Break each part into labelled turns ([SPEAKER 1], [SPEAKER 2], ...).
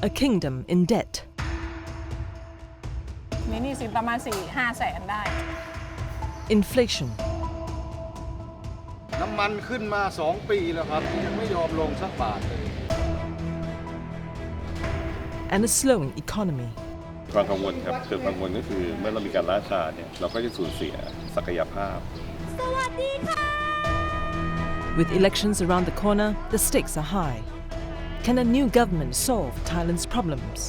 [SPEAKER 1] A kingdom in debt.
[SPEAKER 2] มีหนี้สินประมาณ 4-5 แสนได้
[SPEAKER 1] Inflation.
[SPEAKER 3] น้ำมันขึ้นมา2 ปีแล้วครับยังไม่ยอมลงสักบาทเลย
[SPEAKER 1] And a slowing economy.
[SPEAKER 4] ความกังวลครับคือกังวลก็คือเมื่อเรามีการล่าช้าเนี่ยเราก็จะสูญเสียศักยภาพ
[SPEAKER 1] With elections around the corner, the stakes are high. Can a new government solve Thailand's problems?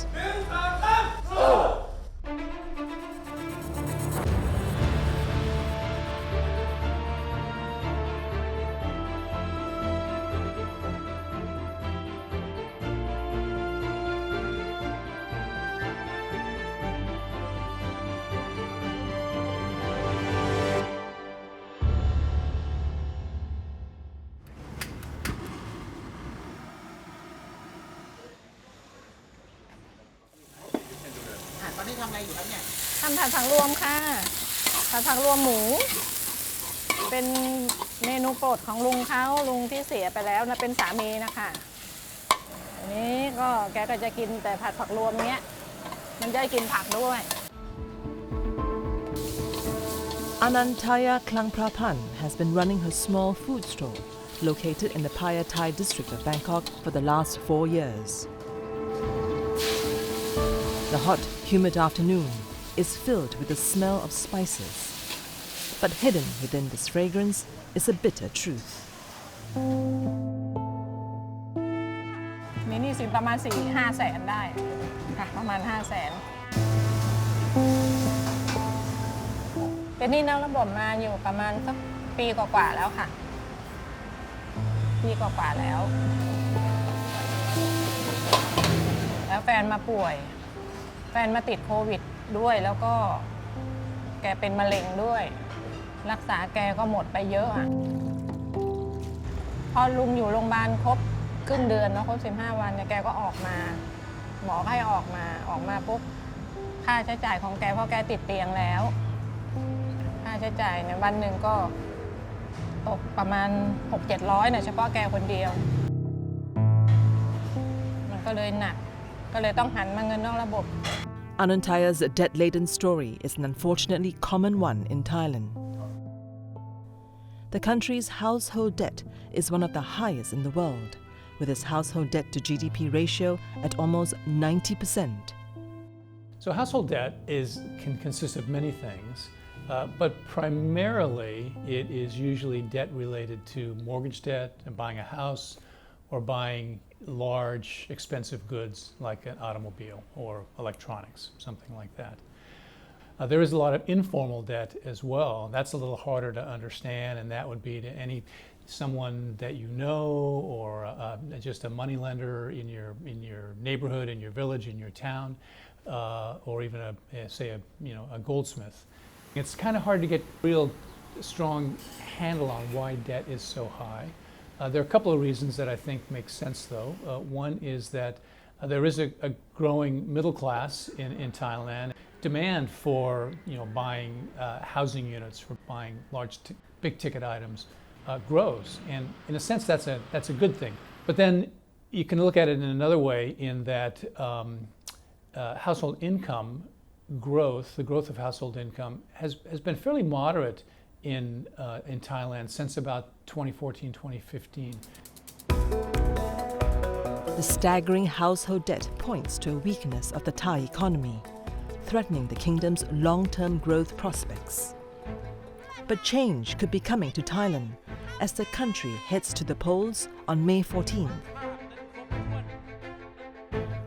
[SPEAKER 2] ทำผัดผักรวมค่ะผัดผักรวมหมู เป็นเมนูโปรดของลุงเขาลุงที่เสียไปแล้วนะเป็นสามีนะคะอันนี้ก็แกก็จะกินแต่ผัดผักรวมเนี้ยมันจะได้กินผักด้วย
[SPEAKER 1] Anantaya Klangprapan has been running her small food store located in the Pheu Thai district of Bangkok for the last 4 years. The hot, humid afternoon is filled with the smell of spices, but hidden within this fragrance is a bitter truth.
[SPEAKER 2] มีหนี้สินประมาณ 4-5 แสนได้ค่ะประมาณ 5 แสนเป็นหนี้นอกระบบมาอยู่ประมาณสักปีกว่าๆแล้วค่ะปีกว่าๆแล้วแฟนมาป่วยแฟนมาติดโควิดด้วยแล้วก็แกเป็นมะเร็งด้วยรักษาแกก็หมดไปเยอะอ่ะพอลุงอยู่โรงพยาบาลครบครึ่งเดือนเนาะครบ15 วันเนี่ยแกก็ออกมาหมอให้ออกมาปุ๊บค่าใช้จ่ายของแกเพราะแกติดเตียงแล้วค่าใช้จ่ายในวันหนึ่งก็ตกประมาณ 600-700เนี่ยเฉพาะแกคนเดียวมันก็เลยหนักก็เลยต้องหันมาเงินนอกระบบ
[SPEAKER 1] Anantaya's debt-laden story is an unfortunately common one in Thailand. The country's household debt is one of the highest in the world, with its household debt to GDP ratio at almost 90%.
[SPEAKER 5] So household debt can consist of many things, but primarily it is usually debt related to mortgage debt and buying a house or buying large expensive goods like an automobile or electronics, something like that. There is a lot of informal debt as well. That's a little harder to understand, and that would be to someone that you know, or just a money lender in your neighborhood, in your village, in your town, or even a goldsmith. It's kind of hard to get real strong handle on why debt is so high. There are a couple of reasons that I think make sense, though. One is that there is a growing middle class in Thailand. Demand for buying housing units, for buying large, big ticket items, grows, and in a sense that's a good thing. But then you can look at it in another way, in that household income growth, the growth of household income, has been fairly moderate in Thailand since about 2014-2015.
[SPEAKER 1] The staggering household debt points to a weakness of the Thai economy, threatening the kingdom's long-term growth prospects. But change could be coming to Thailand as the country heads to the polls on May 14th.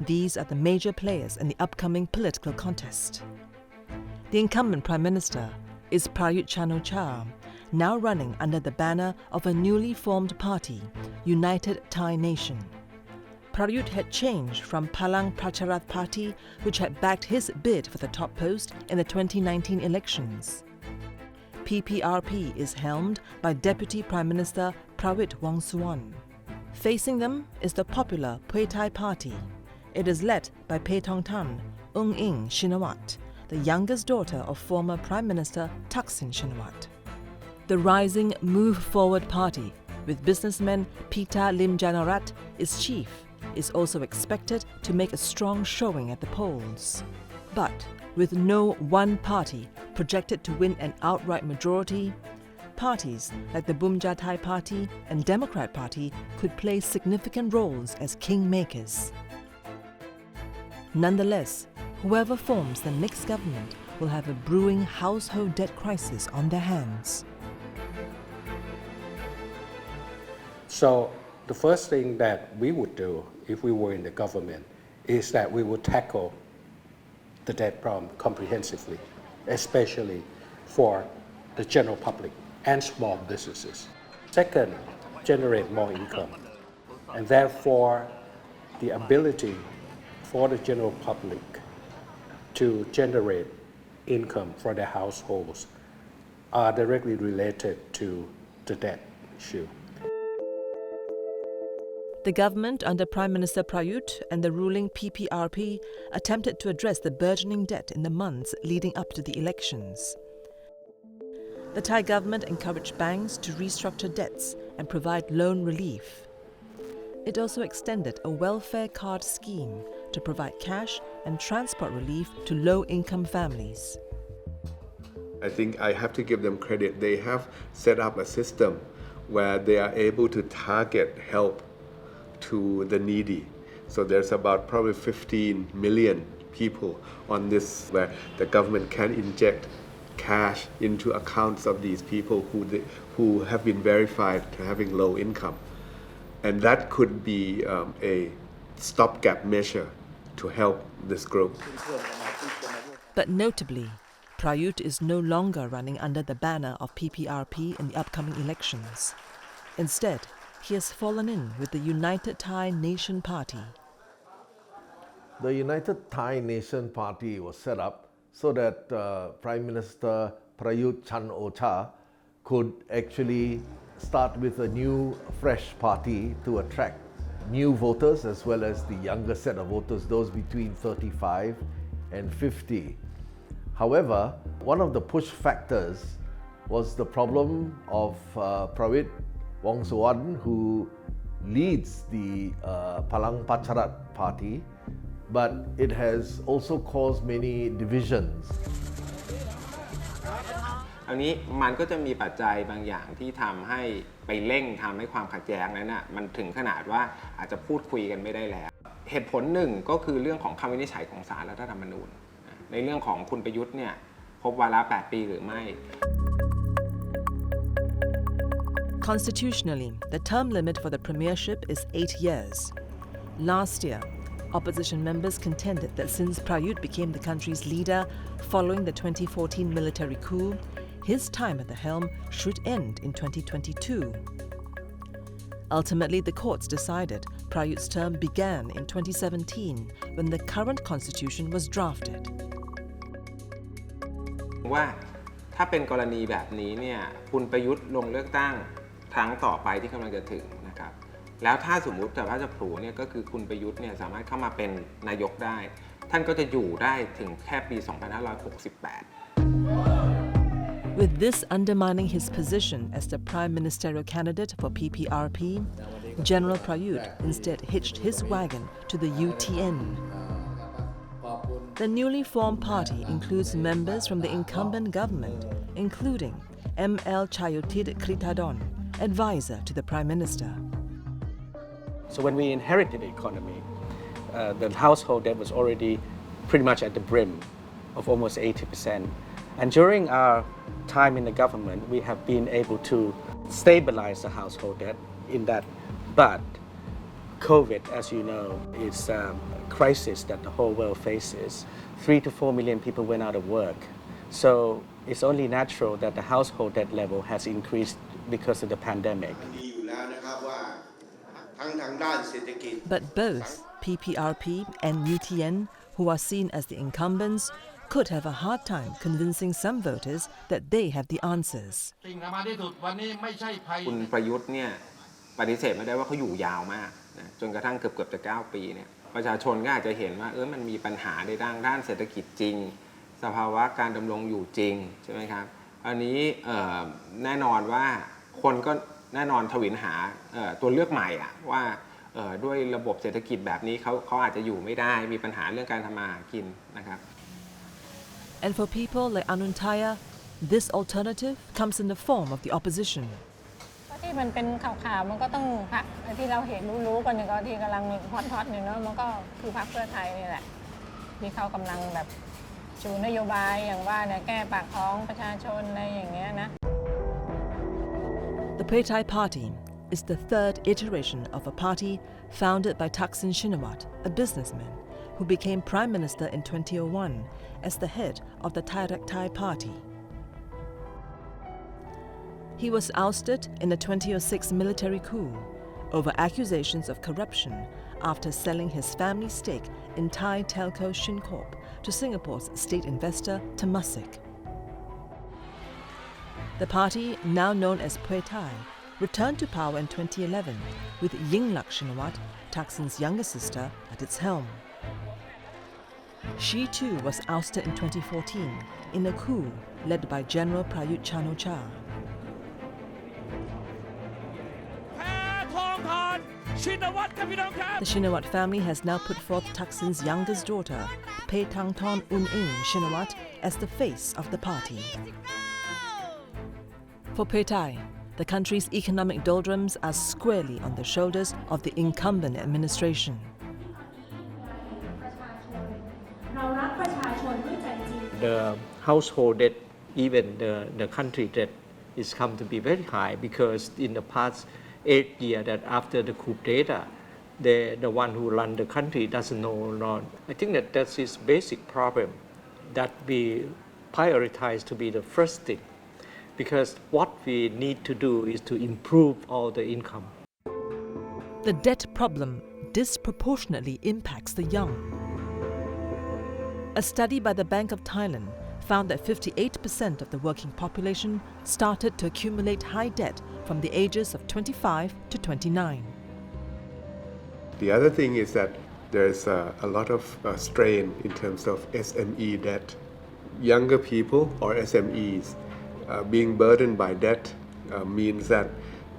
[SPEAKER 1] These are the major players in the upcoming political contest. The incumbent Prime Minister is Prayut, now running under the banner of a newly formed party, United Thai Nation. Prayut had changed from Palang Pracharat Party, which had backed his bid for the top post in the 2019 elections. PPRP is helmed by Deputy Prime Minister Prayut Wongsuwan. Facing them is the popular Pheu Thai Party. It is led by Paetongtarn Shinawatra, the youngest daughter of former Prime Minister Thaksin Shinawatra. The rising Move Forward Party, with businessman Pheu Thai is chief, is also expected to make a strong showing at the polls. But with no one party projected to win an outright majority, parties like the Bumja Thai Party and Democrat Party could play significant roles as kingmakers. Nonetheless, whoever forms the next government will have a brewing household debt crisis on their hands.
[SPEAKER 6] So the first thing that we would do if we were in the government is that we would tackle the debt problem comprehensively, especially for the general public and small businesses. Second, generate more income. And therefore, the ability for the general public to generate income for their households are directly related to the debt issue.
[SPEAKER 1] The government under Prime Minister Prayut and the ruling PPRP attempted to address the burgeoning debt in the months leading up to the elections. The Thai government encouraged banks to restructure debts and provide loan relief. It also extended a welfare card scheme to provide cash and transport relief to low-income families.
[SPEAKER 7] I think I have to give them credit. They have set up a system where they are able to target help to the needy. So there's about probably 15 million people on this where the government can inject cash into accounts of these people who have been verified to having low income. And that could be a stopgap measure to help this group.
[SPEAKER 1] But notably, Prayut is no longer running under the banner of PPRP in the upcoming elections. Instead, he has fallen in with the United Thai Nation Party.
[SPEAKER 8] The United Thai Nation Party was set up so that Prime Minister Prayut Chan-o-cha could actually start with a new, fresh party to attract new voters as well as the younger set of voters, those between 35 and 50. However, one of the push factors was the problem of Prayut Wongsuwan, who leads the Palang Pacharat party, but it has also caused many divisions.
[SPEAKER 9] อันนี้มันก็จะมีปัจจัยบางอย่างที่ทำให้ไปเร่งทำให้ความขัดแย้งนั้นน่ะมันถึงขนาดว่าอาจจะพูดคุยกันไม่ได้แล้วเหตุผลหนึ่งก็คือเรื่องของคำวินิจฉัยของศาลรัฐธรรมนูญในเรื่องของคุณประยุทธ์เนี่ยครบวาระ8 ปีหรือไม่
[SPEAKER 1] Constitutionally, the term limit for the premiership is 8 years. Last year, opposition members contended that since Prayut became the country's leader following the 2014 military coup, his time at the helm should end in 2022. Ultimately, the courts decided Prayut's term began in 2017 when the current constitution was drafted.
[SPEAKER 9] ว่าถ้าเป็นกรณีแบบนี้เนี่ยคุณประยุทธ์ลงเลือกตั้งครั้งต่อไปที่กำลังจะถึงนะครับแล้วถ้าสมมุติแต่ว่าจะผูเนี่ยก็คือคุณประยุทธ์เนี่ยสามารถเข้ามาเป็นนายกได้ท่านก็จะอยู่ได้ถึงแค่ปี 2568
[SPEAKER 1] With this undermining his position as the prime ministerial candidate for PPRP, General Prayut instead hitched his wagon to the UTN. The newly formed party includes members from the incumbent government, including ML Chayotit Kritadon, advisor to the Prime Minister.
[SPEAKER 10] So when we inherited the economy, the household debt was already pretty much at the brim of almost 80%. And during our time in the government, we have been able to stabilize the household debt in that. But COVID, as you know, is a crisis that the whole world faces. 3 to 4 million people went out of work. So it's only natural that the household debt level has increased because of the pandemic.
[SPEAKER 1] But both PPRP and UTN, who are seen as the incumbents, could have a hard time convincing some voters that they have the answers.
[SPEAKER 9] คุณประยุทธ์เนี่ยปฏิเสธไม่ได้ว่าเขาอยู่ยาวมากนะจนกระทั่งเกือบจะ9 ปีเนี่ยประชาชนก็อาจจะเห็นว่ามันมีปัญหาในด้านเศรษฐกิจจริงสภาวะการดำรงอยู่จริงใช่ไหมครับอันนี้แน่นอนว่าคนก็แน่นอนทวินหาตัวเลือกใหม่ว่า ด้วยระบบเศรษฐกิจแบบนี้เขาอาจจะอยู่ไม่ได้มีปัญหาเรื่องการทำมาหากินนะครับ
[SPEAKER 1] And for people like Anuntaya, this alternative comes in the form of the opposition.
[SPEAKER 2] ที่มันเป็นข่าวๆมันก็ต้องพรรคที่เราเห็นรู้กันอย่างที่กำลังฮอตๆอยู่เนาะมันก็คือพรรคเพื่อไทยนี่แหละที่เขากำลังแบบชูนโยบายอย่างว่าเนี่ยแก้ปากท้องประชาชนอะไรอย่างเงี้ยนะ
[SPEAKER 1] The Pheu Thai party is the third iteration of a party founded by Thaksin Shinawatra, a businessman who became Prime Minister in 2001 as the head of the Thai party. He was ousted in the 2006 military coup over accusations of corruption after selling his family stake in Thai telco Shincorp to Singapore's state investor Temasek. The party, now known as Pheu Thai, returned to power in 2011 with Yingluck Shinawatra, Thaksin's younger sister, at its helm. She too was ousted in 2014 in a coup led by General Prayut Chan-o-cha. The Shinawatra family has now put forth Thaksin's youngest daughter, Paetongtarn Shinawatra, as the face of the party. For Pheu Thai, the country's economic doldrums are squarely on the shoulders of the incumbent administration.
[SPEAKER 10] The household debt, even the country debt, is come to be very high because in the past 8 years that after the coup d'etat, the one who run the country doesn't know. I think that's his basic problem that we prioritize to be the first thing, because what we need to do is to improve all the income.
[SPEAKER 1] The debt problem disproportionately impacts the young. A study by the Bank of Thailand found that 58% of the working population started to accumulate high debt from the ages of 25 to 29.
[SPEAKER 7] The other thing is that there's a lot of strain in terms of SME debt. Younger people or SMEs being burdened by debt means that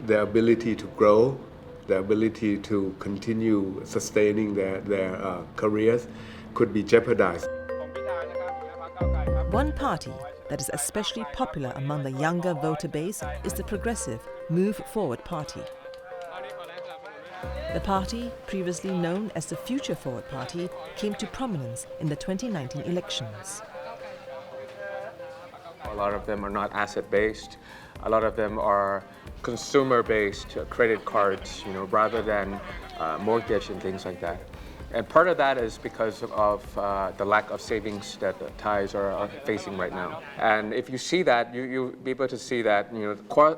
[SPEAKER 7] their ability to grow, their ability to continue sustaining their careers could be jeopardized.
[SPEAKER 1] One party that is especially popular among the younger voter base is the progressive Move Forward Party. The party, previously known as the Future Forward Party, came to prominence in the 2019 elections.
[SPEAKER 9] A lot of them are not asset-based. A lot of them are consumer-based, credit cards, rather than mortgage and things like that. And part of that is because of the lack of savings that the Thais are facing right now. And if you see that, you'll be able to see that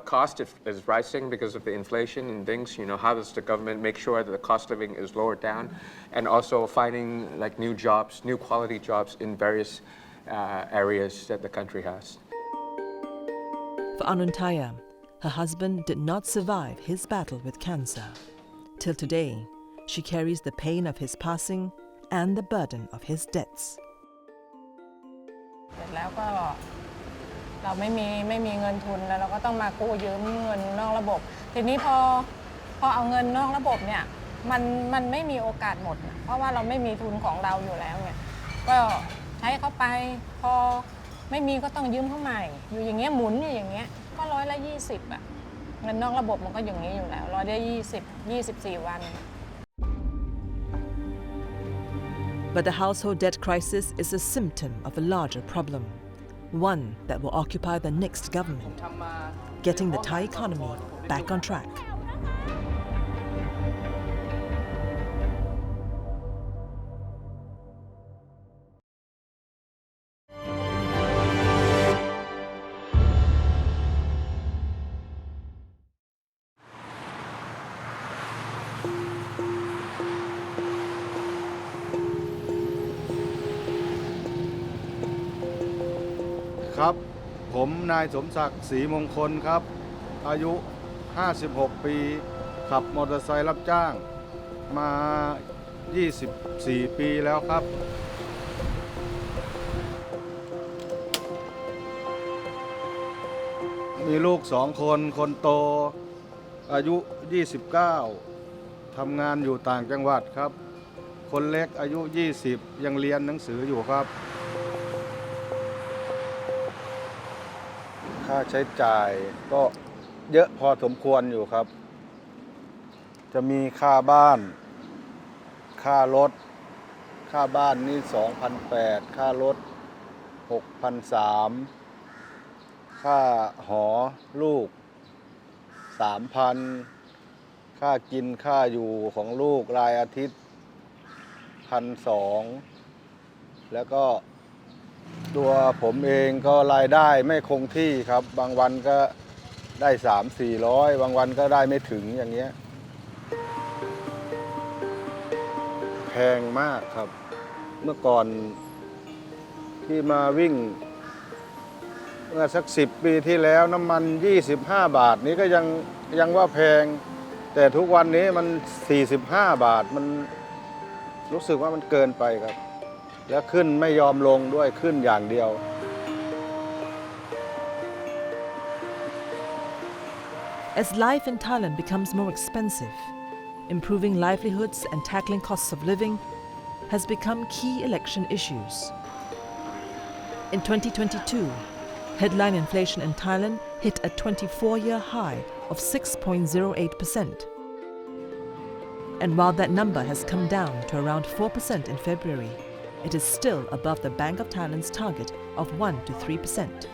[SPEAKER 9] cost is rising because of the inflation and things. How does the government make sure that the cost of living is lowered down, and also finding like new jobs, new quality jobs in various areas that the country has.
[SPEAKER 1] For Anuntaya, her husband did not survive his battle with cancer. Till today, she carries the pain of his passing and the burden of his debts.
[SPEAKER 2] เสร็จแล้วก็เราไม่มีเงินทุนแล้วเราก็ต้องมากู้ยืมเงินนอกระบบทีนี้พอเอาเงินนอกระบบเนี่ยมันไม่มีโอกาสหมดเพราะว่าเราไม่มีทุนของเราอยู่แล้วเนี่ยก็ใช้เขาไปพอไม่มีก็ต้องยืมเขาใหม่อยู่อย่างเงี้ยหมุนอยู่อย่างเงี้ยก็120อ่ะเงินนอกระบบมันก็อย่างนี้อยู่แล้ว24 วัน
[SPEAKER 1] But the household debt crisis is a symptom of a larger problem, one that will occupy the next government, getting the Thai economy back on track.
[SPEAKER 3] Yes, ผมนายสมศักดิ์ศรีมงคลครับอายุ56 ปีขับมอเตอร์ไซค์รับจ้างมา24 ปีแล้วครับมีลูก2 คนคนโตอายุ29ท ทำงานอยู่ต่างจังหวัดครับ คนเล็กอายุ 20 ยังเรียนหนังสืออยู่ครับ ค่าใช้จ่ายก็เยอะพอสมควรอยู่ครับ จะมีค่าบ้าน ค่ารถ ค่าบ้านนี่ 2,800 ค่ารถ 6,300 ค่าหอลูก 3,000 ค่ากินค่าอยู่ของลูกรายอาทิตย์ 1,200 แล้วก็ตัวผมเองก็รายได้ไม่คงที่ครับ บางวันก็ได้ 300-400 บางวันก็ได้ไม่ถึงอย่างเงี้ยแพงมากครับ เมื่อก่อนที่มาวิ่งเมื่อสัก10 ปีที่แล้วน้ำมัน25 บาทนี้ก็ยังว่าแพง แต่ทุกวันนี้มัน45 บาทมันรู้สึกว่ามันเกินไปครับ แล้วขึ้นไม่ยอมลงด้วยขึ้นอย่างเดียว
[SPEAKER 1] As life in Thailand becomes more expensive, improving livelihoods and tackling costs of living has become key election issues. In 2022, headline inflation in Thailand hit a 24-year high of 6.08%. And while that number has come down to around 4% in February, it is still above the Bank of Thailand's target of 1 to 3%.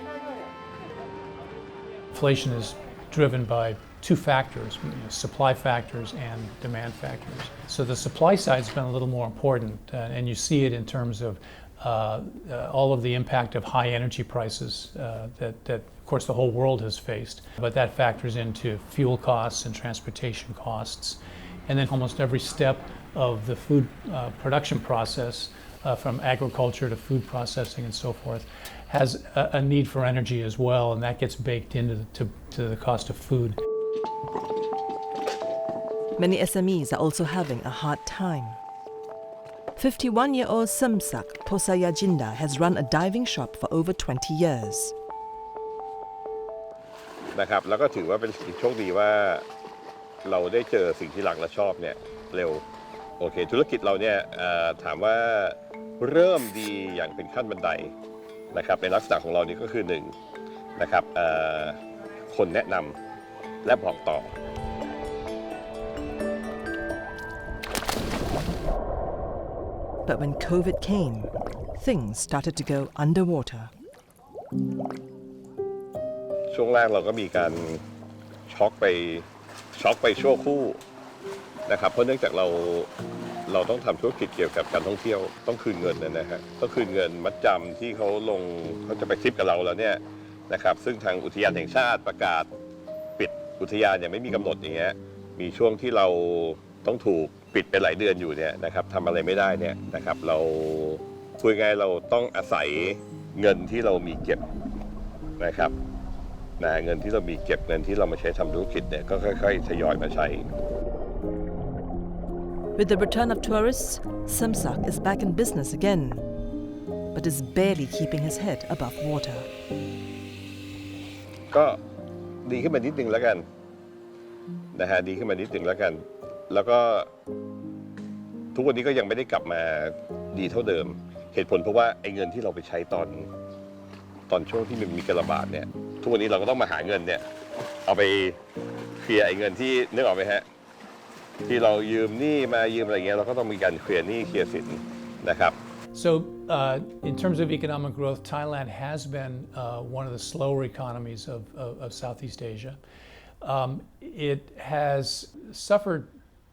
[SPEAKER 5] Inflation is driven by two factors, supply factors and demand factors. So the supply side's been a little more important, and you see it in terms of all of the impact of high energy prices that of course the whole world has faced. But that factors into fuel costs and transportation costs. And then almost every step of the food production process, from agriculture to food processing and so forth, has a need for energy as well, and that gets baked into the cost of food.
[SPEAKER 1] Many SMEs are also having a hard time. 51-year-old Samsak Posayajinda has run a diving shop for over 20 years.
[SPEAKER 4] นะครับแล้วก็ถือว่าเป็นสิ่งโชคดีว่าเราได้เจอสิ่งที่รักและชอบเนี่ยเร็วโอเคธุรกิจเราเนี่ยถามว่าเริ่มดีอย่างเป็นขั้นบันไดนะครับในลักษณะของเรานี่ก็คือ1นะครับคนแนะนำและบอกต่อ
[SPEAKER 1] But when COVID came, things started to go underwater.
[SPEAKER 4] ช่วงแรกเราก็มีการช็อกไปชั่วคู่นะครับเพราะเนื่องจากเราต้องทำธุรกิจเกี่ยวกับการท่องเที่ยวต้องคืนเงินนะฮะต้องคืนเงินมัดจำที่เขาจะไปทริปกับเราแล้วเนี่ยนะครับซึ่งทางอุทยานแห่งชาติประกาศปิดอุทยานอย่างไม่มีกำหนดอย่างเงี้ยมีช่วงที่เราต้องถูกปิดไปหลายเดือนอยู่เนี่ยนะครับทำอะไรไม่ได้เนี่ยนะครับเราพูดง่ายเราต้องอาศัยเงินที่เรามีเก็บนะครับเงินที่เรามีเก็บเงินที่เรามาใช้ทำธุรกิจเนี่ยก็ค่อยๆทยอยมาใช้
[SPEAKER 1] With the return of tourists, Samsak is back in business again, but is barely keeping his head above water.
[SPEAKER 4] ก็ดีขึ้นมานิดนึงแล้วกันนะฮะดีขึ้นมานิดนึงแล้วกันแล้วก็ทุกวันนี้ก็ยังไม่ได้กลับมาดีเท่าเดิมเหตุผลเพราะว่าไอ้เงินที่เราไปใช้ตอนช่วงที่มันมีการระบาดเนี่ยทุกวันนี้เราก็ต้องมาหาเงินเนี่ยเอาไปเคลียร์ไอ้เงินที่นึกออกไหมฮะที่เรายืมหนี้มายืมอะไรเงี้ยเราก็ต้องมีการเคลียร์หนี้เคลียร์สินนะครับ
[SPEAKER 5] So in terms of economic growth, Thailand has been one of the slower economies of Southeast Asia. It has suffered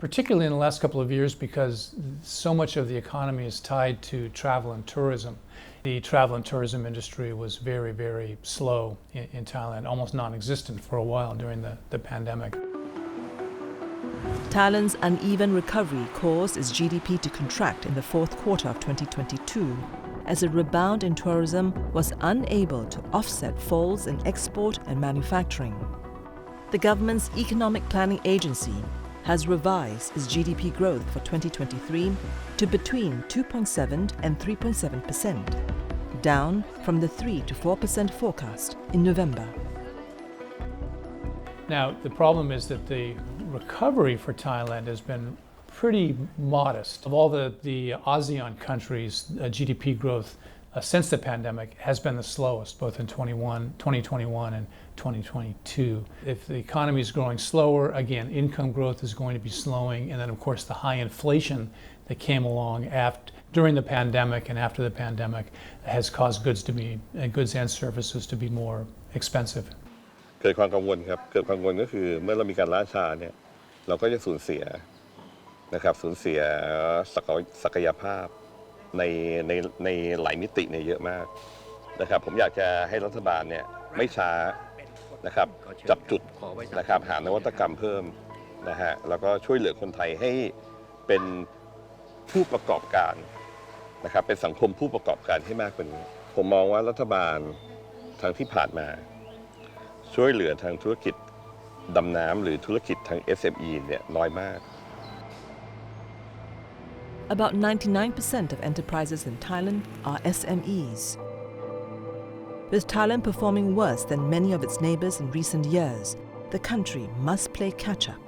[SPEAKER 5] particularly in the last couple of years because so much of the economy is tied to travel and tourism. The travel and tourism industry was very, very slow in Thailand, almost non-existent for a while during the pandemic.
[SPEAKER 1] Thailand's uneven recovery caused its GDP to contract in the fourth quarter of 2022 as a rebound in tourism was unable to offset falls in export and manufacturing. The government's economic planning agency has revised its GDP growth for 2023 to between 2.7 and 3.7%, down from the 3 to 4% forecast in November.
[SPEAKER 5] Now, the problem is that the recovery for Thailand has been pretty modest. Of all the ASEAN countries, GDP growth since the pandemic has been the slowest, both in 2021 and 2022. If the economy is growing slower, again, income growth is going to be slowing, and then of course the high inflation that came along during the pandemic and after the pandemic has caused goods and services to be more expensive.
[SPEAKER 4] เกิดความกังวลครับเกิดความกังวลก็คือเมื่อเรามีการล่าช้าเนี่ยเราก็จะสูญเสียนะครับสูญเสียศักยภาพในหลายมิติเนี่ยเยอะมากนะครับผมอยากจะให้รัฐบาลเนี่ยไม่ช้านะครับจับจุดนะครับหานวัตกรรมเพิ่มนะฮะแล้วก็ช่วยเหลือคนไทยให้เป็นผู้ประกอบการนะครับเป็นสังคมผู้ประกอบการให้มากกว่านี้ผมมองว่ารัฐบาลทางที่ผ่านมาช่วยเหลือทางธุรกิจดำน้ำหรือธุรกิจทาง SME เนี่ยน้อยมาก
[SPEAKER 1] About 99% of enterprises in Thailand are SMEs. With Thailand performing worse than many of its neighbors in recent years, the country must play catch-up.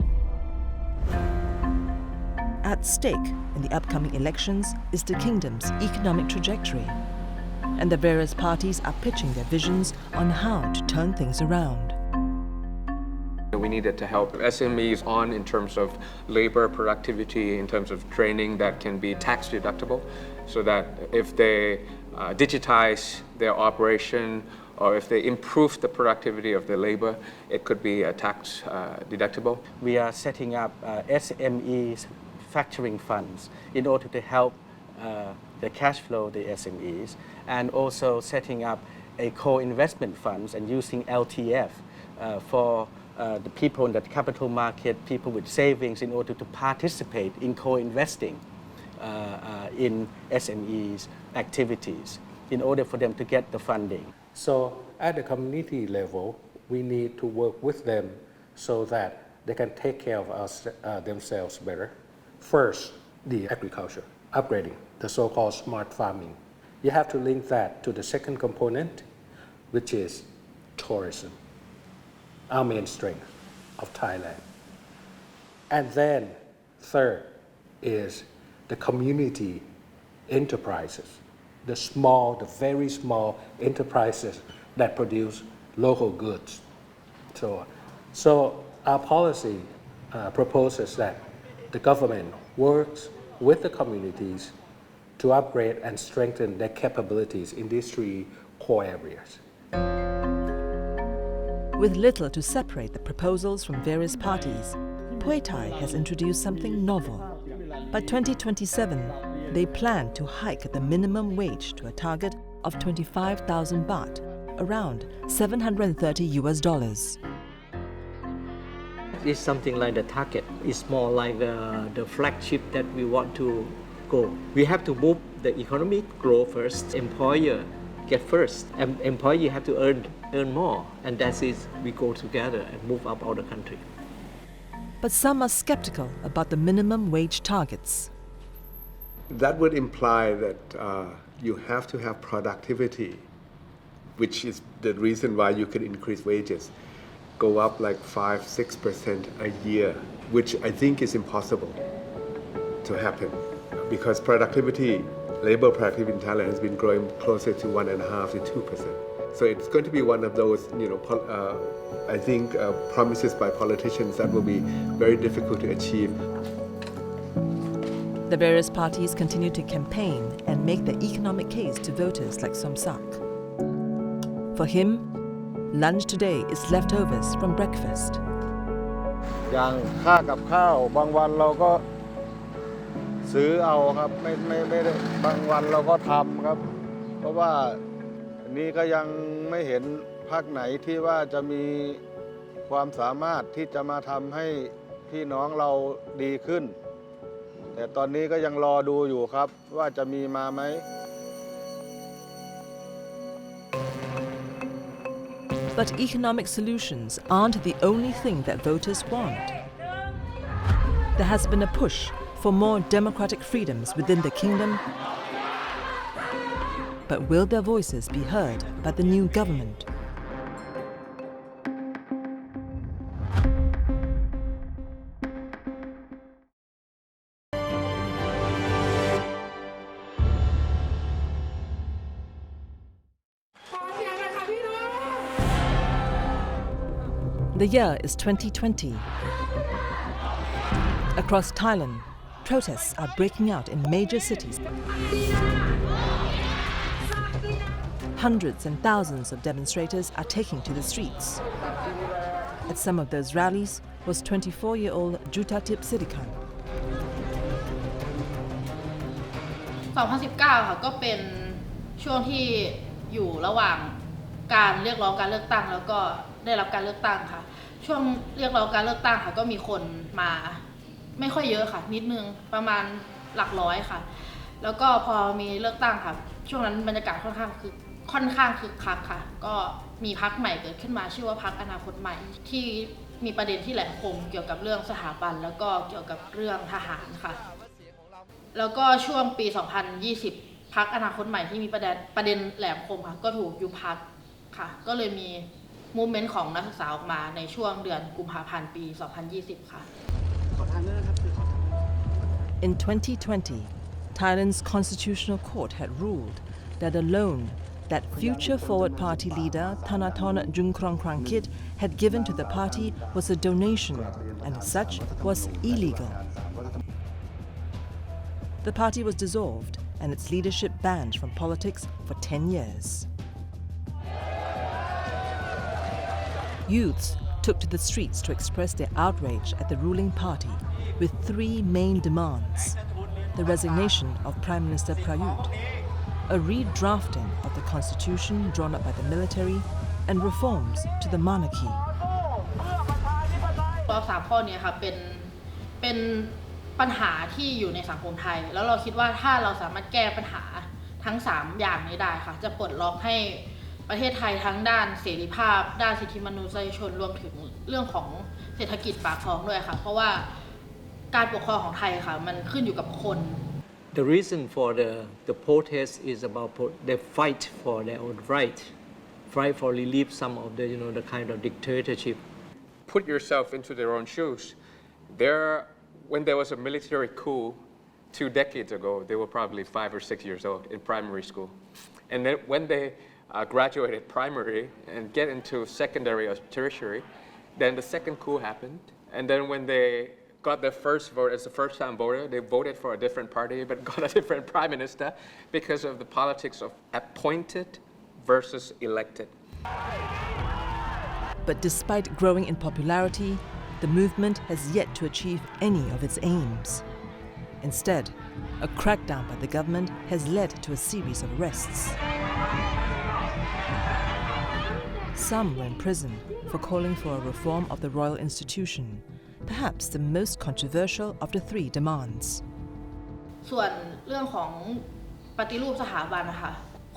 [SPEAKER 1] At stake in the upcoming elections is the kingdom's economic trajectory, and the various parties are pitching their visions on how to turn things around.
[SPEAKER 9] We needed to help SMEs on in terms of labor productivity, in terms of training that can be tax deductible, so that if they digitize their operation or if they improve the productivity of the labor, it could be tax deductible.
[SPEAKER 10] We are setting up SMEs factoring funds in order to help the cash flow of the SMEs, and also setting up a co-investment funds and using LTF for the people in the capital market, people with savings, in order to participate in co-investing in SMEs activities in order for them to get the funding.
[SPEAKER 6] So at the community level, we need to work with them so that they can take care of themselves better. First, the agriculture, upgrading, the so-called smart farming. You have to link that to the second component, which is tourism, our main strength of Thailand. And then third is the community enterprises, the very small enterprises that produce local goods. So our policy proposes that the government works with the communities to upgrade and strengthen their capabilities in these three core areas.
[SPEAKER 1] With little to separate the proposals from various parties, Pheu Thai has introduced something novel. By 2027, they plan to hike the minimum wage to a target of 25,000 baht, around $730.
[SPEAKER 11] It's something like the target. It's more like the flagship that we want to go. We have to move the economy, grow first. Employer get first. Employee have to earn more, and that is we go together and move up all the country.
[SPEAKER 1] But some are skeptical about the minimum wage targets.
[SPEAKER 7] That would imply that you have to have productivity, which is the reason why you can increase wages, go up like 5-6% a year, which I think is impossible to happen because labor productivity in Thailand has been growing closer to 1.5 to 2%. So it's going to be one of those, I think promises by politicians that will be very difficult to achieve.
[SPEAKER 1] The various parties continue to campaign and make the economic case to voters like Somsak. For him, lunch today is leftovers from breakfast.
[SPEAKER 3] อย่างค่ากับข้าวบางวันเราก็ซื้อเอาครับไม่ได้บางวันเราก็ทำครับเพราะว่าอันนี้ก็ยังไม่เห็นพรรคไหนที่ว่าจะมีความสามารถที่จะมาทำให้พี่น้องเราดีขึ้นแต่ตอนนี้ก็ยังรอดูอยู่ครับว่าจะมีมาไหม
[SPEAKER 1] But economic solutions aren't the only thing that voters want. There has been a push for more democratic freedoms within the kingdom. But will their voices be heard by the new government? The year is 2020. Across Thailand, protests are breaking out in major cities. Hundreds and thousands of demonstrators are taking to the streets. At some of those rallies was 24-year-old Jutatip Sidikan.
[SPEAKER 12] 2019 ค่ะก็เป็นช่วงที่อยู่ระหว่างการเรียกร้องการเลือกตั้งแล้วก็ได้รับการเลือกตั้งค่ะช่วงเรียกร้องการเลือกตั้งค่ะก็มีคนมาไม่ค่อยเยอะค่ะนิดนึงประมาณหลักร้อยค่ะแล้วก็พอมีเลือกตั้งค่ะช่วงนั้นบรรยากาศค่อนข้างคึกคักค่ะก็มีพรรคใหม่เกิดขึ้นมาชื่อว่าพรรคอนาคตใหม่ที่มีประเด็นที่แหลมคมเกี่ยวกับเรื่องสถาบันแล้วก็เกี่ยวกับเรื่องทหารค่ะแล้วก็ช่วงปี 2020 พรรคอนาคตใหม่ที่มีประเด็นแหลมคมค่ะก็ถูกยุบพรรคค่ะก็เลยมีมูฟเมนต์ของนักศึกษาออกมาในช่วงเดือนกุมภาพันธ์ปี 2020 ค่ะ
[SPEAKER 1] In 2020, Thailand's constitutional court had ruled that a loan that Future Forward Party leader Thanathorn Junkrankrangkit had given to the party was a donation and as such was illegal. The party was dissolved and its leadership banned from politics for 10 years. Youths took to the streets to express their outrage at the ruling party with three main demands: the resignation of Prime Minister Prayut, a redrafting of the constitution drawn up by the military, and reforms to the monarchy.
[SPEAKER 12] 3 ข้อนี้ค่ะเป็นปัญหาที่อยู่ในสังคมไทยแล้วเราคิดว่าถ้าเราสามารถแก้ปัญหาทั้ง3อย่างนี้ได้ค่ะจะปลดล็อกให้ประเทศไทยทั้งด้านเสรีภาพด้านสิทธิมนุษยชนรวมถึงเรื่องของเศรษฐกิจปากท้องด้วยค่ะเพราะว่าการปกครองของไทยค่ะมันขึ้นอยู่กับคน
[SPEAKER 11] The reason for the protest is about they fight for their own right for relief some of the the kind of dictatorship.
[SPEAKER 9] Put yourself into their own shoes. When there was a military coup 2 decades ago, they were probably 5 or 6 years old in primary school. And then when they graduated primary and get into secondary or tertiary, then the second coup happened. And then when they got their first vote as a first-time voter, they voted for a different party but got a different prime minister because of the politics of appointed versus elected.
[SPEAKER 1] But despite growing in popularity, the movement has yet to achieve any of its aims. Instead, a crackdown by the government has led to a series of arrests. Some were in prison for calling for a reform of the royal institution, perhaps the most controversial of the 3 demands.
[SPEAKER 12] ส่วนเรื่องของปฏิรูปสถาบันนะคะ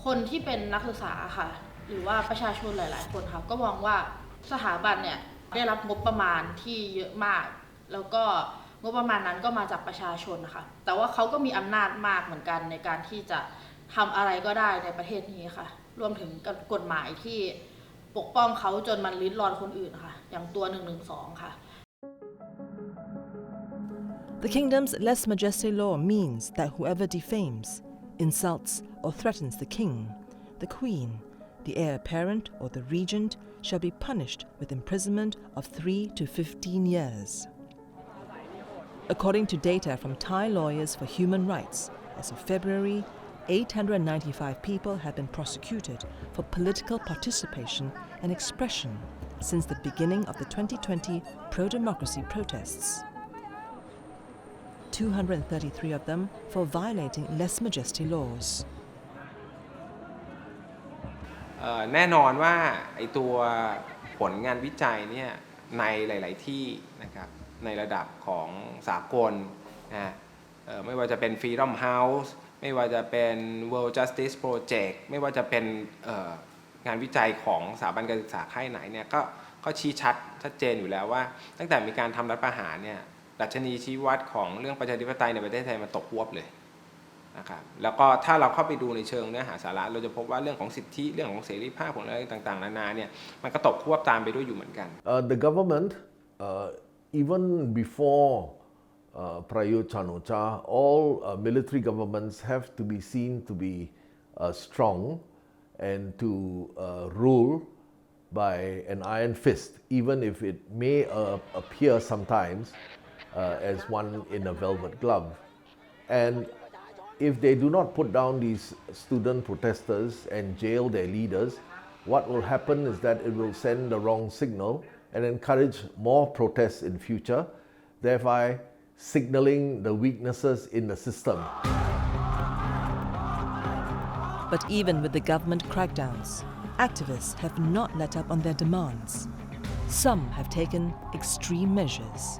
[SPEAKER 12] คนที่เป็นนักศึกษาค่ะหรือว่าประชาชนหลายๆคนค่ะก็มองว่าสถาบันเนี่ยได้รับงบประมาณที่เยอะมากแล้วก็งบประมาณนั้นก็มาจากประชาชนนะคะแต่ว่าเขาก็มีอำนาจมากเหมือนกันในการที่จะทำอะไรก็ได้ในประเทศนี้ค่ะรวมถึงกฎหมายที่ปกป้องเขาจนมันลิ้นรอนคนอื่นค่ะอย่างตัว112ค่ะ
[SPEAKER 1] The kingdom's lèse majesté law means that whoever defames, insults or threatens the king, the queen, the heir apparent or the regent shall be punished with imprisonment of 3 to 15 years. According to data from Thai lawyers for human rights, as of February, 895 people have been prosecuted for political participation and expression since the beginning of the 2020 pro-democracy protests. 233 of them for violating lèse majesté laws.
[SPEAKER 9] แน่นอนว่าไอตัวผลงานวิจัยเนี่ยในหลายๆที่นะครับในระดับของสากลนะไม่ว่าจะเป็น Freedom House ไม่ว่าจะเป็น World Justice Project ไม่ว่าจะเป็นงานวิจัยของสถาบันการศึกษาค่ายไหนเนี่ยก็ชี้ชัดเจนอยู่แล้วว่าตั้งแต่มีการทำรัฐประหารเนี่ยดัชนีชี้วัดของเรื่องประชาธิปไตยในประเทศไทยมันตกฮวบเลยนะครับแล้วก็ถ้าเราเข้าไปดูในเชิงเนื้อหาสาระเราจะพบว่าเรื่องของสิทธิเรื่องของเสรีภาพของอะไรต่างๆนานาเนี่ยมันก็ตกฮวบตามไปด้วยอยู่เหมือนกัน
[SPEAKER 8] The government even before Prayut Chan-o-cha all military governments have to be seen to be strong and to rule by an iron fist, even if it may appear sometimes as one in a velvet glove. And if they do not put down these student protesters and jail their leaders, what will happen is that it will send the wrong signal and encourage more protests in future, thereby signaling the weaknesses in the system.
[SPEAKER 1] But even with the government crackdowns, activists have not let up on their demands. Some have taken extreme measures.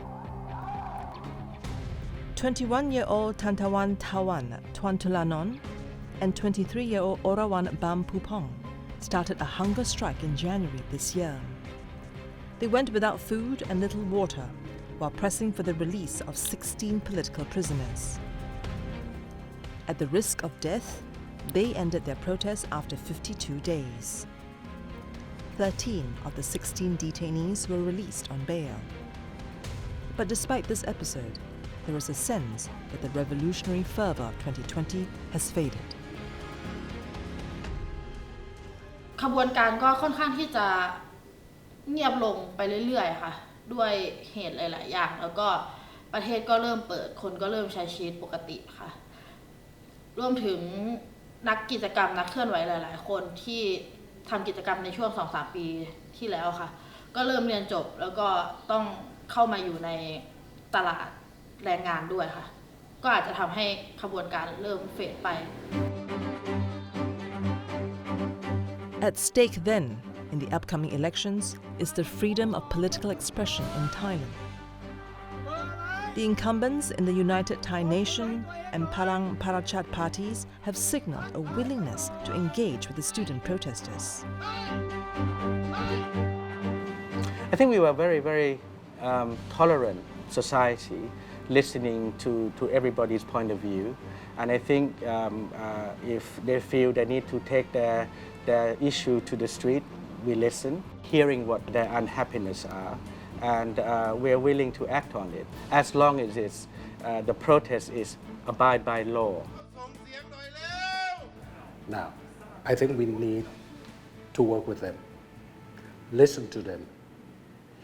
[SPEAKER 1] 21-year-old Tantawan Tawan Tuantulanon and 23-year-old Orawan Bam Pupong started a hunger strike in January this year. They went without food and little water while pressing for the release of 16 political prisoners. At the risk of death, they ended their protest after 52 days. 13 of the 16 detainees were released on bail. But despite this episode, there is a sense that the revolutionary fervor of 2020 has faded.
[SPEAKER 12] ขบวนการก็ค่อนข้างที่จะเงียบลงไปเรื่อยๆค่ะด้วยเหตุหลายๆอย่างแล้วก็ประเทศก็เริ่มเปิดคนก็เริ่มใช้ชีวิตปกติค่ะรวมถึงนักกิจกรรมนักเคลื่อนไหวหลายๆคนที่ทำกิจกรรมในช่วง 2-3 ปีที่แล้วค่ะก็เริ่มเรียนจบแล้วก็ต้องเข้ามาอยู่ในตลาดแรงงานด้วยค่ะก็อาจจะทำให้ขบวนการเริ่มเฟดไป
[SPEAKER 1] At stake then, in the upcoming elections, is the freedom of political expression in Thailand. The incumbents in the United Thai Nation and Palang Parachat parties have signalled a willingness to engage with the student protesters.
[SPEAKER 10] I think we were very, very tolerant society, listening to everybody's point of view. And I think if they feel they need to take their issue to the street, we listen, hearing what their unhappiness are, and we're willing to act on it, as long as it's, the protest is abide by law.
[SPEAKER 6] Now, I think we need to work with them, listen to them,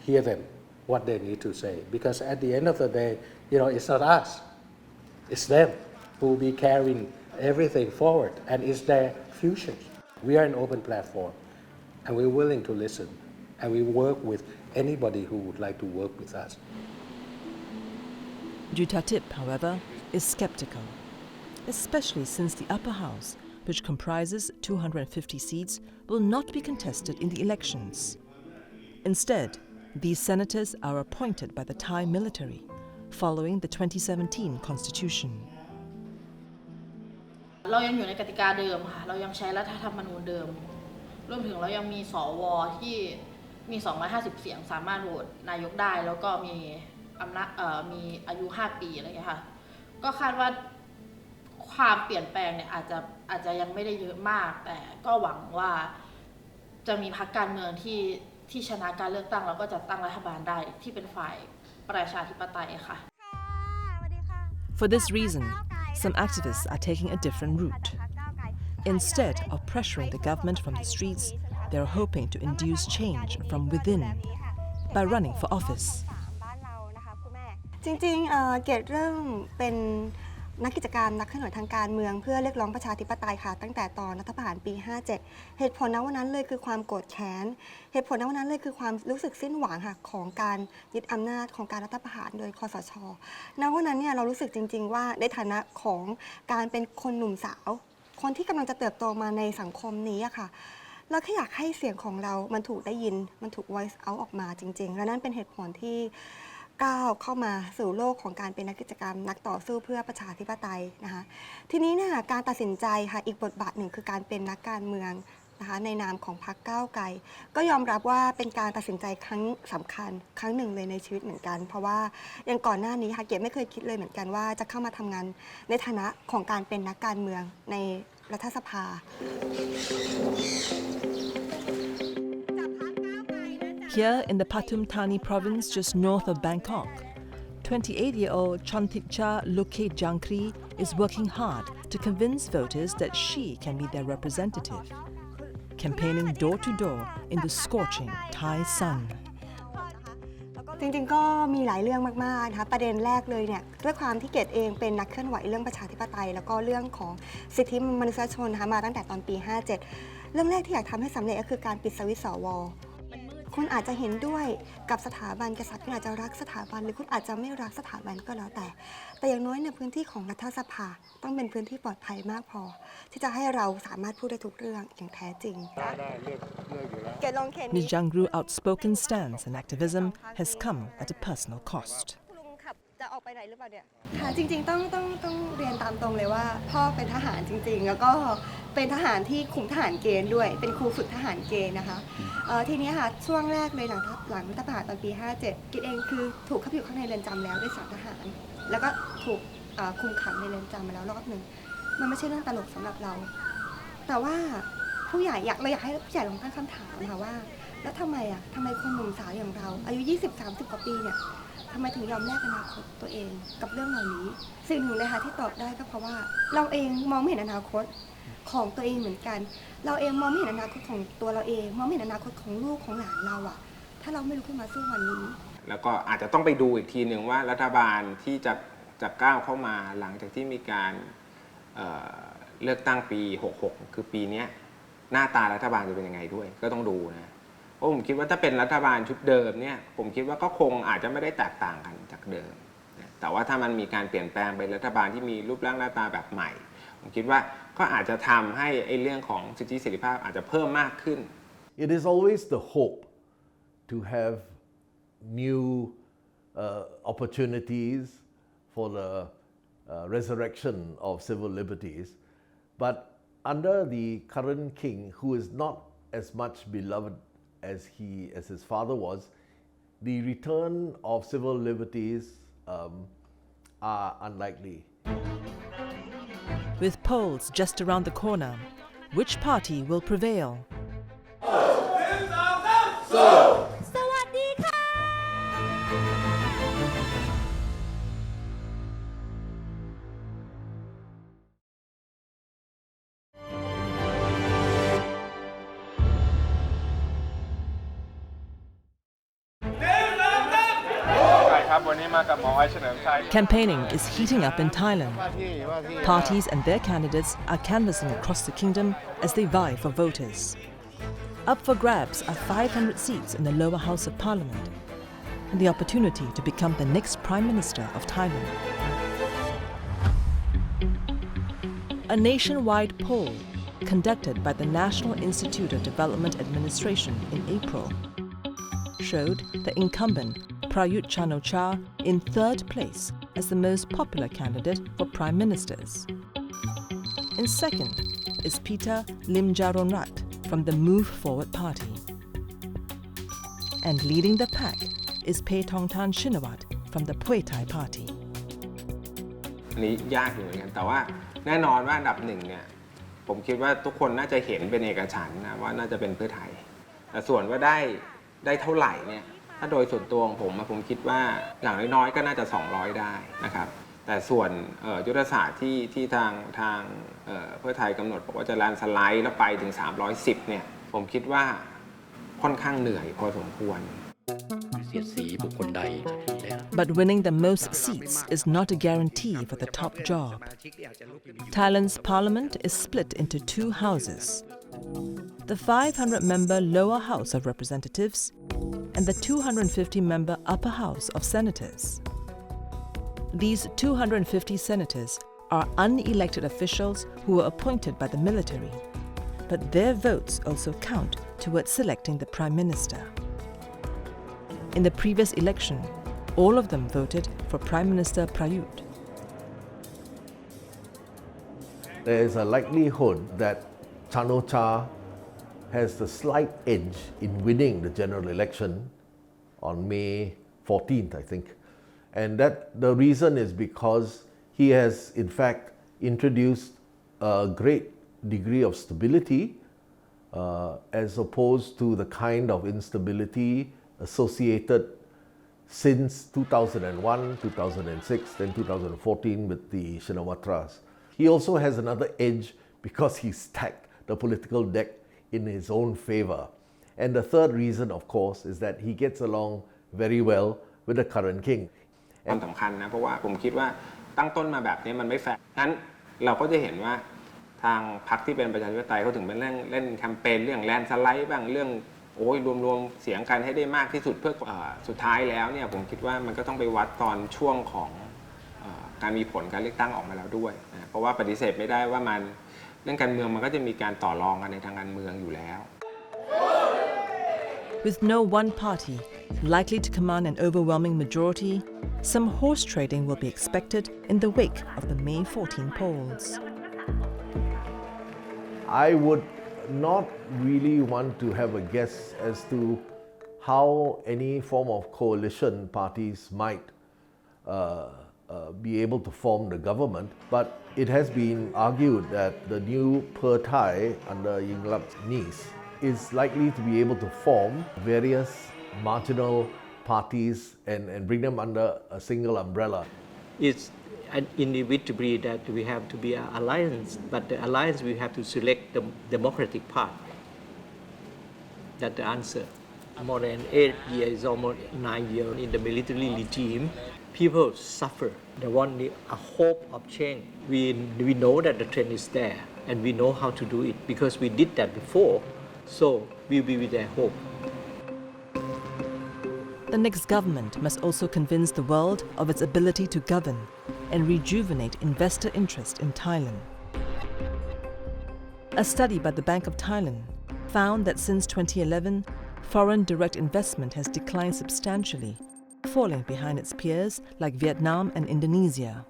[SPEAKER 6] hear them, what they need to say. Because at the end of the day, it's not us, it's them who will be carrying everything forward, and it's their future. We are an open platform, and we're willing to listen, and we work with anybody who would like to work with us.
[SPEAKER 1] Jutatip, however, is skeptical, especially since the upper house, which comprises 250 seats, will not be contested in the elections. Instead, these senators are appointed by the Thai military, following the 2017 constitution.
[SPEAKER 12] เรายังอยู่ในกติกาเดิมค่ะเรายังใช้รัฐธรรมนูญเดิมรวมถึงเรายังมีสวที่มี250เสียงสามารถโหวตนายกได้แล้วก็มีอำนาจมีอายุ5ปีอะไรอย่างเงี้ยค่ะก็คาดว่าความเปลี่ยนแปลงเนี่ยอาจจะยังไม่ได้เยอะมากแต่ก็หวังว่าจะมีพรรคการเมืองที่ชนะการเลือกตั้งแล้วก็จะตั้งรัฐบาลได้ที่เป็นฝ่ายประชาธิปไตยค่ะ
[SPEAKER 1] For this reason, some activists are taking a different route. Instead of pressuring the government from the streets, they are hoping to induce change from within by running for office.
[SPEAKER 13] จริงๆเกดเริ่มเป็นนักกิจกรรมนักเคลื่อนไหวทางการเมืองเพื่อเรียกร้องประชาธิปไตยค่ะตั้งแต่ตอนรัฐประหารปี 57 เหตุผลณวันนั้นเลยคือความโกรธแค้นเหตุผลณวันนั้นเลยคือความรู้สึกสิ้นหวังค่ะของการยึดอำนาจของการรัฐประหารโดยคสช.ณวันนั้นเนี่ยเรารู้สึกจริงๆว่าในฐานะของการเป็นคนหนุ่มสาวคนที่กำลังจะเติบโตมาในสังคมนี้อะค่ะเราแค่อยากให้เสียงของเรามันถูกได้ยินมันถูก voice out ออกมาจริงๆและนั่นเป็นเหตุผลที่ก้าวเข้ามาสู่โลกของการเป็นนักกิจกรรมนักต่อสู้เพื่อประชาธิปไตยนะคะทีนี้เนี่ยการตัดสินใจค่ะอีกบทบาทหนึ่งคือการเป็นนักการเมืองนะคะในนามของพรรคก้าวไกลก็ยอมรับว่าเป็นการตัดสินใจครั้งสำคัญครั้งหนึ่งเลยในชีวิตเหมือนกันเพราะว่าอย่างก่อนหน้านี้ค่ะเกดไม่เคยคิดเลยเหมือนกันว่าจะเข้ามาทำงานในฐานะของการเป็นนักการเมืองในรัฐสภา
[SPEAKER 1] Here in the Paetongtarn province just north of Bangkok, 28-year-old Chonticha Luke Jankri is working hard to convince voters that she can be their representative. campaigning door to door in the scorching Thai sun.
[SPEAKER 13] จริงๆก็มีหลายเรื่องมากๆนะคะประเด็นแรกเลยเนี่ยด้วยความที่เกดเองเป็นนักเคลื่อนไหวเรื่องประชาธิปไตยแล้วก็เรื่องของสิทธิมนุษยชนนะคะมาตั้งแต่ตอนปี 57 เรื่องแรกที่อยากทำให้สำเร็จก็คือการปิดสวิตช์สว.คุณอาจจะเห็นด้วยกับสถาบันกษัตริย์คุณอาจจะรักสถาบันหรือคุณอาจจะไม่รักสถาบันก็แล้วแต่อย่างน้อยในพื้นที่ของรัฐสภาต้องเป็นพื้นที่ปลอดภัยมากพอที่จะให้เราสามารถพูดได้ทุกเรื่องอย่างแท้จริง
[SPEAKER 1] Ms. Jangru's outspoken stance and activism has come at a personal cost.
[SPEAKER 13] จะออกไปไหนหรือเปล่าเนี่ยค่ะจริงๆต้องเรียนตามตรงเลยว่าพ่อเป็นทหารจริงๆแล้วก็เป็นทหารที่คุมทหารเกณฑ์ด้วยเป็นครูฝึกทหารเกณฑ์นะคะทีนี้ค่ะช่วงแรกเลยหลังรัฐประหารตอนปี 57 กิดเองคือถูกเข้าไปอยู่ข้างในเรือนจำแล้วด้วยสารทหารแล้วก็ถูกคุมขังในเรือนจำมาแล้วรอบหนึ่งมันไม่ใช่เรื่องตลกสำหรับเราแต่ว่าผู้ใหญ่เราอยากให้ผู้ใหญ่ลองตั้งคำถามค่ะว่าแล้วทำไมคนหนุ่มสาวอย่างเราอายุ 20-30 กว่าปีเนี่ยทำไมถึงยอมแลกอนาคตตัวเองกับเรื่องเหล่านี้สิ่งหนึ่งเลยค่ะที่ตอบได้ก็เพราะว่าเราเองมองไม่เห็นอนาคตของตัวเองเหมือนกันเราเองมองไม่เห็นอนาคตของตัวเราเองมองไม่เห็นอนาคตของลูกของหลานเราอะถ้าเราไม่ลุกขึ้นมาสู้วันนี้
[SPEAKER 9] แล้วก็อาจจะต้องไปดูอีกทีหนึ่งว่ารัฐบาลที่จะก้าวเข้ามาหลังจากที่มีการเลือกตั้งปี 66 คือปีนี้หน้าตารัฐบาลจะเป็นยังไงด้วยก็ต้องดูนะเพราะผมคิดว่าถ้าเป็นรัฐบาลชุดเดิมเนี่ยผมคิดว่าก็คงอาจจะไม่ได้แตกต่างกันจากเดิมแต่ว่าถ้ามันมีการเปลี่ยนแปลงเป็นรัฐบาลที่มีรูปร่างหน้าตาแบบใหม่ผมคิดว่าก็อาจจะทำให้ไอ้เรื่องของสิทธิเสรีภาพอาจจะเพิ่มมากขึ้น
[SPEAKER 8] It is always the hope to have new opportunities for the resurrection of civil liberties, but under the current king, who is not as much beloved as his father was, the return of civil liberties are unlikely.
[SPEAKER 1] With polls just around the corner, which party will prevail? Campaigning is heating up in Thailand. Parties and their candidates are canvassing across the kingdom as they vie for voters. Up for grabs are 500 seats in the lower house of parliament and the opportunity to become the next Prime Minister of Thailand. A nationwide poll conducted by the National Institute of Development Administration in April showed the incumbent Prayut Chan-o-cha in third place as the most popular candidate for prime ministers. In second is Peter Limjaronrat from the Move Forward Party. And leading the pack is Paetongtarn Shinawatra from the Pheu Thai Party.
[SPEAKER 9] อันนี้ยากอยู่เหมือนกันแต่ว่าแน่นอนว่าอันดับหนึ่งเนี่ยผมคิดว่าทุกคนน่าจะเห็นเป็นเอกฉันท์นะว่าน่าจะเป็นเพื่อไทยแต่ส่วนว่าได้เท่าไหร่เนี่ยถ้าโดยส่วนตัวของผมคิดว่าอย่างน้อยๆก็น่าจะ200ได้นะครับแต่ส่วนยุทธศาสตร์ที่ทางเพื่อไทยกำหนดบอกว่าจะแลนด์สไลด์แล้วไปถึง310เนี่ยผมคิดว่าค่อนข้างเหนื่อยพอสมควร
[SPEAKER 1] But winning the most seats is not a guarantee for the top job. Thailand's parliament is split into two houses. The 500-member lower house of representatives and the 250-member upper house of senators. These 250 senators are unelected officials who were appointed by the military, but their votes also count towards selecting the Prime Minister. In the previous election, all of them voted for Prime Minister Prayut.
[SPEAKER 8] There is a likelihood that Chan-o-cha has the slight edge in winning the general election on May 14th, I think. And that the reason is because he has in fact introduced a great degree of stability as opposed to the kind of instability associated since 2001, 2006, then 2014 with the Shinawatras. He also has another edge because he stacked the political deck in his own favor. And the third reason, of course, is that he gets along very well with the current king.
[SPEAKER 9] ความสำคัญนะเพราะว่าผมคิดว่าตั้งต้นมาแบบนี้มันไม่แฟร์งั้นเราก็จะเห็นว่าทางพรรคที่เป็นประชาธิปไตยเขาถึงเป็นเล่นแคมเปญเรื่องแลนด์สไลด์บ้างเรื่องโอ้ยรวมเสียงกันให้ได้มากที่สุดเพื่อสุดท้ายแล้วเนี่ยผมคิดว่ามันก็ต้องไปวัดตอนช่วงของการมีผลการเลือกตั้งออกมาแล้วด้วยนะเพราะว่าปฏิเสธไม่ได้ว่ามันเรื่องการเมืองมันก็จะมีการต่อรองกันในทางการเมืองอยู่แล้ว
[SPEAKER 1] With no one party likely to command an overwhelming majority, some horse trading will be expected in the wake of the May 14 polls.
[SPEAKER 8] I would not really want to have a guess as to how any form of coalition parties might be able to form the government, but it has been argued that the new Pheu Thai under Yingluck's niece is likely to be able to form various marginal parties and bring them under a single umbrella.
[SPEAKER 11] It's inevitably that we have to be an alliance, but the alliance we have to select the democratic path. That's the answer. More than 8 years, almost 9 years in the military regime, people suffer. They want a hope of change. We know that the trend is there, and we know how to do it because we did that before. So we will be with their hope.
[SPEAKER 1] The next government must also convince the world of its ability to govern and rejuvenate investor interest in Thailand. A study by the Bank of Thailand found that since 2011, foreign direct investment has declined substantially, falling behind its peers like Vietnam and Indonesia.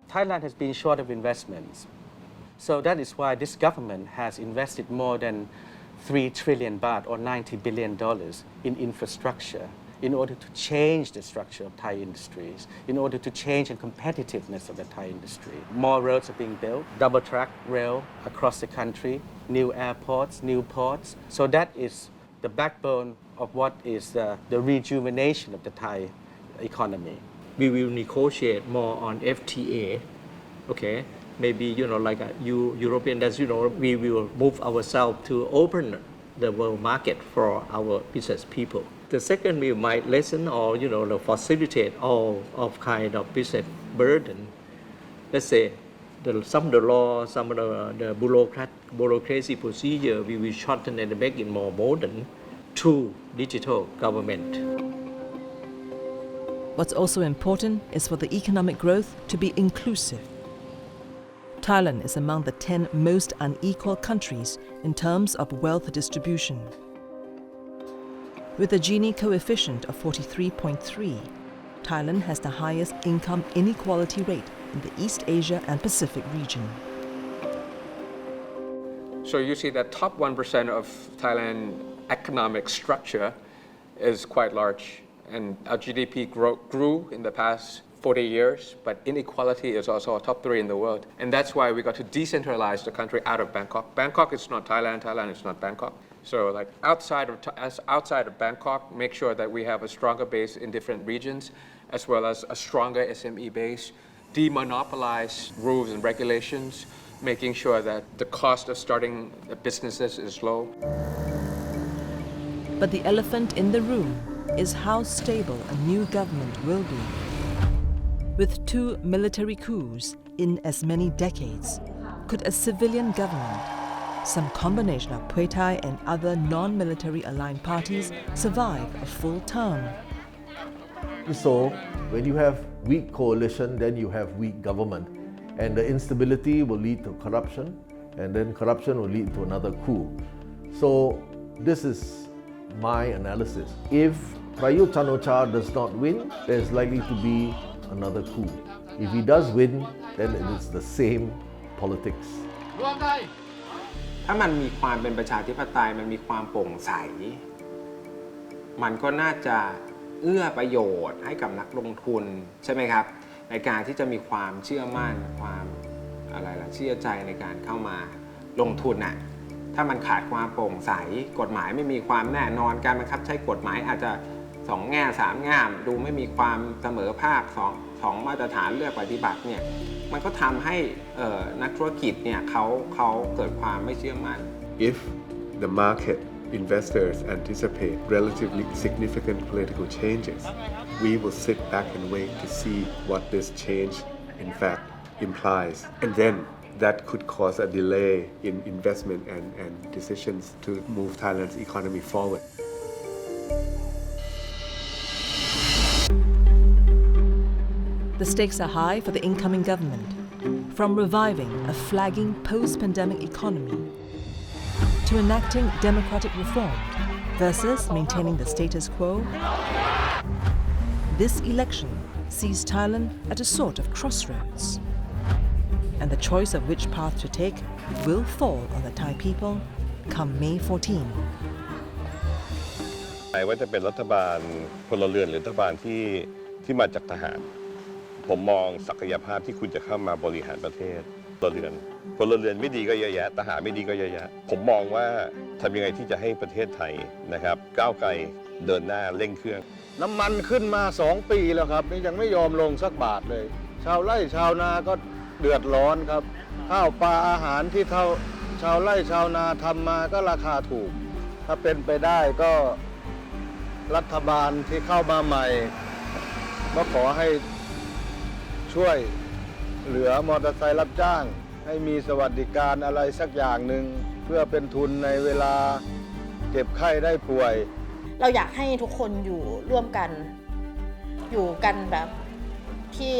[SPEAKER 10] Thailand has been short of investments. So that is why this government has invested more than 3 trillion baht or $90 billion in infrastructure in order to change the structure of Thai industries, in order to change the competitiveness of the Thai industry. More roads are being built, double track rail across the country, new airports, new ports. So that is the backbone of what is the rejuvenation of the Thai economy.
[SPEAKER 11] We will negotiate more on FTA, okay? Maybe, like European, as you know, we will move ourselves to open the world market for our business people. The second, we might lessen or, facilitate all of kind of business burden. Let's say some of the law, some of the bureaucracy procedure, we will shorten and make it more modern through digital government.
[SPEAKER 1] What's also important is for the economic growth to be inclusive. Thailand is among the 10 most unequal countries in terms of wealth distribution. With a Gini coefficient of 43.3, Thailand has the highest income inequality rate in the East Asia and Pacific region.
[SPEAKER 14] So you see that top 1% of Thailand economic structure is quite large, and our GDP grew in the past 40 years, but inequality is also a top 3 in the world. And that's why we got to decentralize the country out of Bangkok. Bangkok is not Thailand, Thailand is not Bangkok. So like outside of Bangkok, make sure that we have a stronger base in different regions, as well as a stronger SME base, demonopolize rules and regulations, making sure that the cost of starting businesses is low.
[SPEAKER 1] But the elephant in the room is how stable a new government will be. With 2 military coups in as many decades, could a civilian government, some combination of Pheu Thai and other non-military aligned parties, survive a full term?
[SPEAKER 8] So, when you have weak coalition, then you have weak government. And the instability will lead to corruption, and then corruption will lead to another coup. So, this is my analysis. If Prayut Chan-o-cha does not win, there is likely to be another coup. If he does win, then it is the same politics.
[SPEAKER 9] ถ้ามันมีความเป็นประชาธิปไตยมันมีความโปร่งใสมันก็น่าจะเอื้อประโยชน์ให้กับนักลงทุนใช่ไหมครับในการที่จะมีความเชื่อมั่นความเชื่อใจในการเข้ามาลงทุนน่ะถ้ามันขาดความโปร่งใสกฎหมายไม่มีความแน่นอนการบังคับใช้กฎหมายอาจจะ2 แง่ 3 แง่ดูไม่มีความเสมอภาค2 ของมาตรฐานเลือกปฏิบัติเนี่ยมันก็ทำให้นักธุรกิจเนี่ยเขาเกิดความไม่เชื่อมั่น
[SPEAKER 7] If the market investors anticipate relatively significant political changes, we will sit back and wait to see what this change in fact implies, and then that could cause a delay in investment and decisions to move Thailand's economy forward.
[SPEAKER 1] The stakes are high for the incoming government, from reviving a flagging post-pandemic economy to enacting democratic reform versus maintaining the status quo. This election sees Thailand at a sort of crossroads, and the choice of which path to take will fall on the Thai people come May 14.
[SPEAKER 4] ไม่ว่าจะเป็นรัฐบาลพลเรือนหรือรัฐบาลที่มาจากทหารผมมองศักยภาพที่คุณจะเข้ามาบริหารประเทศพลเรือนไม่ดีก็เยอะแยะทหารไม่ดีก็เยอะแยะผมมองว่าทำยังไงที่จะให้ประเทศไทยนะครับก้าวไกลเดินหน้าเร่งเครื่อง
[SPEAKER 3] น้ำมันขึ้นมา2 ปีแล้วครับนี่ยังไม่ยอมลงสักบาทเลยชาวไร่ชาวนาก็เดือดร้อนครับข้าวปลาอาหารที่ชาวไร่ชาวนาทำมาก็ราคาถูกถ้าเป็นไปได้ก็รัฐบาลที่เข้ามาใหม่ก็ขอให้ช่วยเหลือมอเตอร์ไซค์รับจ้างให้มีสวัสดิการอะไรสักอย่างหนึ่งเพื่อเป็นทุนในเวลาเจ็บไข้ได้ป่วย
[SPEAKER 12] เราอยากให้ทุกคนอยู่ร่วมกันอยู่กันแบบที่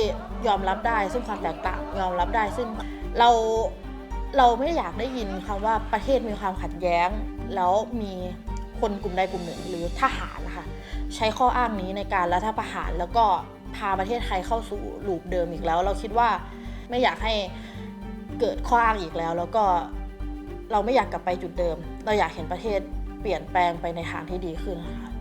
[SPEAKER 12] ยอมรับได้ซึ่งความแตกต่างยอมรับได้ซึ่งเราไม่อยากได้ยินคำว่าประเทศมีความขัดแย้งแล้วมีคนกลุ่มใดกลุ่มหนึ่งหรือทหารนะคะใช้ข้ออ้างนี้ในการรัฐประหารแล้วก็พาประเทศไทยเข้าสู่ลูปเดิมอีกแล้วเราคิดว่าไม่อยากให้เกิดข้ออ้างอีกแล้วก็เราไม่อยากกลับไปจุดเดิมเราอยากเห็นประเทศเปลี่ยนแปลงไปในทางที่ดีขึ้นค่ะ